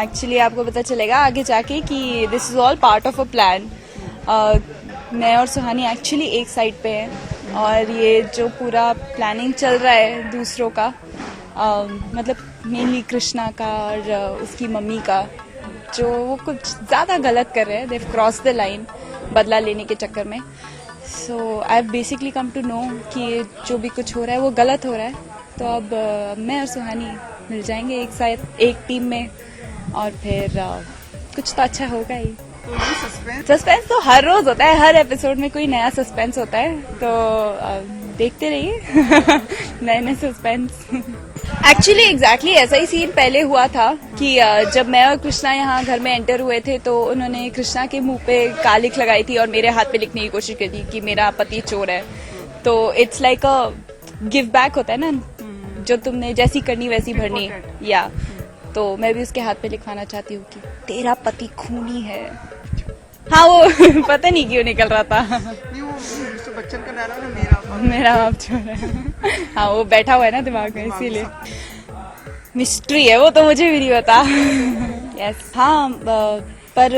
Actually आपको पता चलेगा आगे जाके कि this is all part of a plan. मैं और सुहानी एक्चुअली एक साइड पे हैं और ये जो पूरा प्लानिंग चल रहा है दूसरों का, मतलब मेनली कृष्णा का और उसकी मम्मी का, जो वो कुछ ज़्यादा गलत कर रहे हैं। देव क्रॉस द लाइन बदला लेने के चक्कर में। So I basically come to know कि जो भी कुछ हो रहा है वो गलत हो रहा है। तो अब मैं और सुहानी मिल जाएंगे एक साथ एक टीम में और फिर कुछ तो अच्छा होगा ही। सस्पेंस तो हर रोज होता है, हर एपिसोड में कोई नया सस्पेंस होता है, तो देखते रहिए नए नए सस्पेंस। एक्चुअली एग्जैक्टली ऐसा ही सीन पहले हुआ था कि जब मैं और कृष्णा यहाँ घर में एंटर हुए थे तो उन्होंने कृष्णा के मुंह पे कालिख लगाई थी और मेरे हाथ पे लिखने की कोशिश की थी कि मेरा पति चोर है। तो it's like a give back होता है ना, जो तुमने जैसी करनी वैसी भरनी। या तो मैं भी उसके हाथ पे लिखवाना चाहती हूँ कि तेरा पति खूनी है। हाँ वो पता नहीं क्यों निकल रहा था। तो बच्चन का डायलॉग है, मेरा बाप चोर है। हाँ वो बैठा हुआ है ना दिमाग में, इसीलिए मिस्ट्री है वो, तो मुझे भी नहीं पता। यस हाँ, पर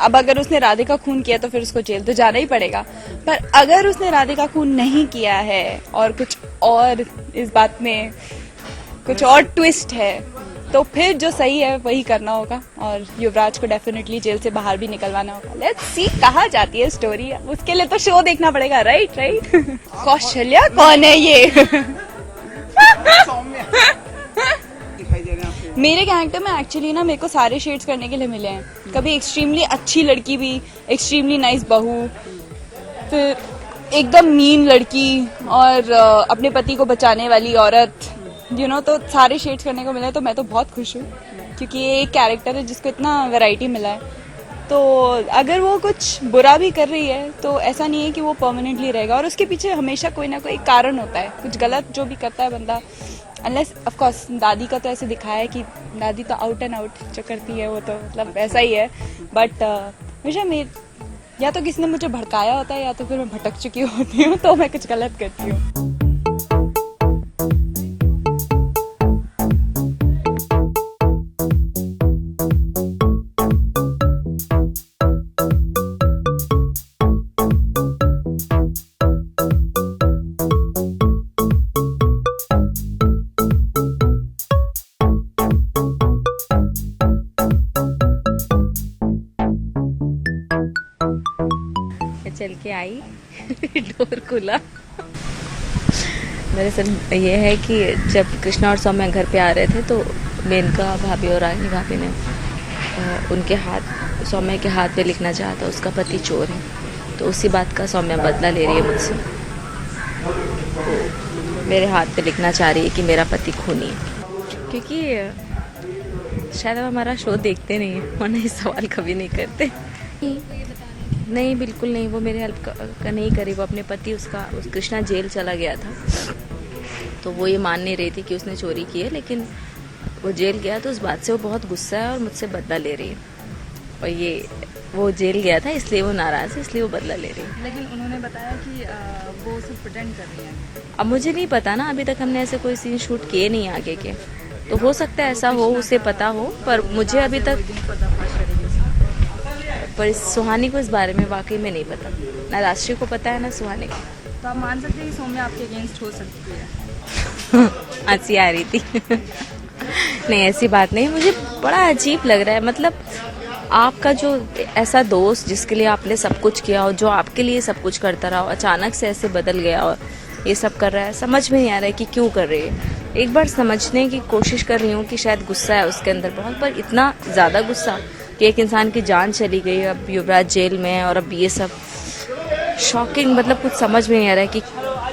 अब अगर उसने राधे का खून किया तो फिर उसको जेल तो जाना ही पड़ेगा। पर अगर उसने राधे का खून नहीं किया है और कुछ और इस बात में कुछ और ट्विस्ट है तो फिर जो सही है वही करना होगा और युवराज को डेफिनेटली जेल से बाहर भी निकलवाना होगा। लेट्स सी कहाँ जाती है स्टोरी। उसके लिए तो शो देखना पड़ेगा। राइट कौशल्या कौन है ये? मेरे कैरेक्टर में एक्चुअली ना मेरे को सारे शेड्स करने के लिए मिले हैं। कभी एक्सट्रीमली अच्छी लड़की भी, एक्सट्रीमली नाइस बहू, फिर एकदम मीन लड़की और अपने पति को बचाने वाली औरत, तो सारे शेड्स करने को मिले। तो मैं तो बहुत खुश हूँ क्योंकि ये एक कैरेक्टर है जिसको इतना वैरायटी मिला है। तो अगर वो कुछ बुरा भी कर रही है तो ऐसा नहीं है कि वो परमानेंटली रहेगा और उसके पीछे हमेशा कोई ना कोई कारण होता है। कुछ गलत जो भी करता है बंदा, अनलेस ऑफ कोर्स दादी का तो ऐसे दिखाया है कि दादी तो आउट एंड आउट जो करती है वो तो मतलब ऐसा ही है। बट हमेशा या तो किसी ने मुझे भड़काया होता है या तो फिर मैं भटक चुकी होती हूँ तो मैं कुछ गलत करती हूँ। चल के आई डोर खुला। दरअसल ये है कि जब कृष्णा और सौम्या घर पे आ रहे थे तो मेनका भाभी और रागिनी भाभी ने उनके हाथ, सौम्या के हाथ पे लिखना चाहा था उसका पति चोर है। तो उसी बात का सौम्या बदला ले रही है मुझसे। तो मेरे हाथ पे लिखना चाह रही है कि मेरा पति खूनी है, क्योंकि शायद हमारा शो देखते नहीं है वरना इस सवाल कभी नहीं करते। नहीं बिल्कुल नहीं, वो मेरे हेल्प का नहीं करी। वो अपने पति उस कृष्णा जेल चला गया था तो वो ये मान नहीं रही थी कि उसने चोरी की है, लेकिन वो जेल गया तो उस बात से वो बहुत गुस्सा है और मुझसे बदला ले रही है। और ये वो जेल गया था इसलिए वो नाराज़ है, इसलिए वो बदला ले रही है। लेकिन उन्होंने बताया कि वो सिर्फ प्रिटेंड कर रही है। अब मुझे नहीं पता ना, अभी तक हमने ऐसे कोई सीन शूट किए नहीं आगे के, तो हो सकता है ऐसा हो, उसे पता हो, पर मुझे अभी तक पर सुहानी को इस बारे में वाकई में नहीं पता। ना राष्ट्रीय को पता है ना सुहानी को। तो आप मान सकते हैं कि सौम्या आपके अगेंस्ट हो सकती है? हंसी आ रही थी। नहीं ऐसी बात नहीं, मुझे बड़ा अजीब लग रहा है। मतलब आपका जो ऐसा दोस्त जिसके लिए आपने सब कुछ किया हो, जो आपके लिए सब कुछ करता रहा हो, अचानक से ऐसे बदल गया और ये सब कर रहा है, समझ में नहीं आ रहा है कि क्यों कर रही है। एक बार समझने की कोशिश कर रही हूँ कि शायद गुस्सा है उसके अंदर बहुत, पर इतना ज़्यादा गुस्सा कि एक इंसान की जान चली गई, अब युवराज जेल में है और अब ये सब शॉकिंग, मतलब कुछ समझ में नहीं आ रहा है कि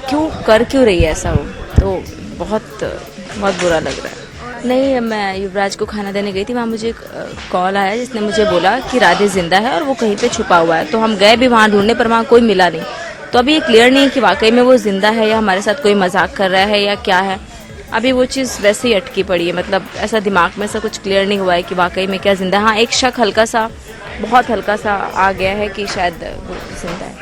क्यों रही है ऐसा। वो तो बहुत बुरा लग रहा है। नहीं, मैं युवराज को खाना देने गई थी, वहाँ मुझे एक कॉल आया जिसने मुझे बोला कि राधे जिंदा है और वो कहीं पे छुपा हुआ है। तो हम गए भी वहाँ ढूंढने पर वहाँ कोई मिला नहीं। तो अभी ये क्लियर नहीं है कि वाकई में वो जिंदा है या हमारे साथ कोई मजाक कर रहा है या क्या है। अभी वो चीज़ वैसे ही अटकी पड़ी है, मतलब ऐसा दिमाग में ऐसा कुछ क्लियर नहीं हुआ है कि वाकई में क्या जिंदा है। हाँ, एक शक बहुत हल्का सा आ गया है कि शायद वो जिंदा है।